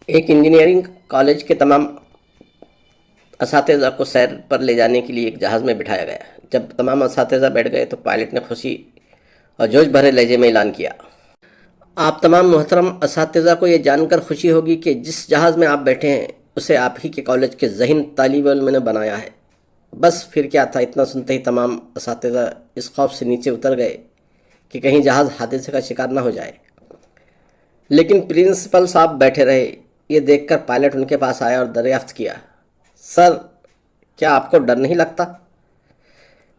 एक engineering college के तमाम असातिज़ा को सैर पर ले जाने के लिए एक जहाज़ में बिठाया गया। जब तमाम असातिज़ा बैठ गए तो पायलट ने खुशी और जोश भरे लहजे में ऐलान किया, आप तमाम मोहतरम असातिज़ा को ये जानकर खुशी होगी कि जिस जहाज़ में आप बैठे हैं उसे आप ही के कॉलेज के ज़हीन तालिब इल्म ने बनाया है। बस फिर क्या था, इतना सुनते ही तमाम असातिज़ा इस खौफ से नीचे उतर गए कि कहीं जहाज़ हादसे का शिकार न हो जाए। लेकिन प्रिंसिपल साहब बैठे रहे। ये देखकर पायलट उनके पास आया और दरियाफ्त किया, सर, क्या आपको डर नहीं लगता?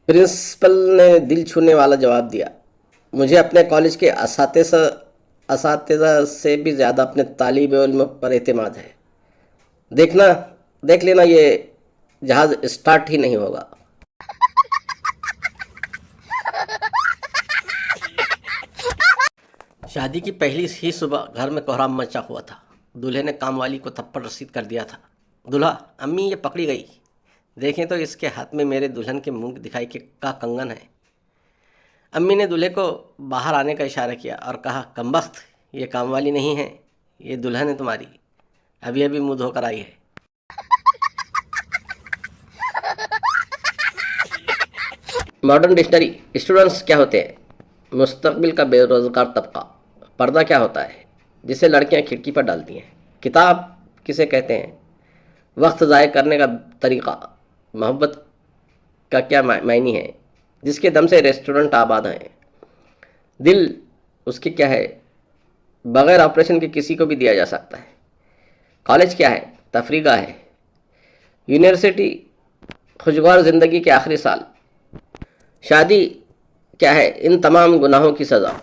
प्रिंसिपल ने दिल छूने वाला जवाब दिया, मुझे अपने कॉलेज के असातिज़ा से भी ज़्यादा अपने तालिब इल्म पर एतमाद है। देखना देख लेना, ये जहाज़ स्टार्ट ही नहीं होगा। शादी की पहली ही सुबह घर में कोहराम मचा हुआ था। दूल्हे ने कामवाली को थप्पड़ रसीद कर दिया था। दूल्हा, अम्मी ये पकड़ी गई, देखें तो इसके हाथ में मेरे दुल्हन के मुंह दिखाई के का कंगन है। अम्मी ने दूल्हे को बाहर आने का इशारा किया और कहा, कमबख्त, ये कामवाली नहीं है, ये दुल्हन है तुम्हारी, अभी अभी मुंह धोकर आई है। Modern dictionary. स्टूडेंट्स क्या होते हैं? मुस्तकबिल का बेरोज़गार तबका। पर्दा क्या होता है? जिसे लड़कियां खिड़की पर डालती हैं। किताब किसे कहते हैं? वक्त ज़ाय करने का तरीक़ा। मोहब्बत का क्या मायनी है? जिसके दम से रेस्टोरेंट आबाद हैं। दिल उसकी क्या है? बग़ैर ऑपरेशन के किसी को भी दिया जा सकता है। कॉलेज क्या है? तफरीगाह है। यूनिवर्सिटी खुशगवार ज़िंदगी के आखिरी साल। शादी क्या है? इन तमाम गुनाहों की सज़ा।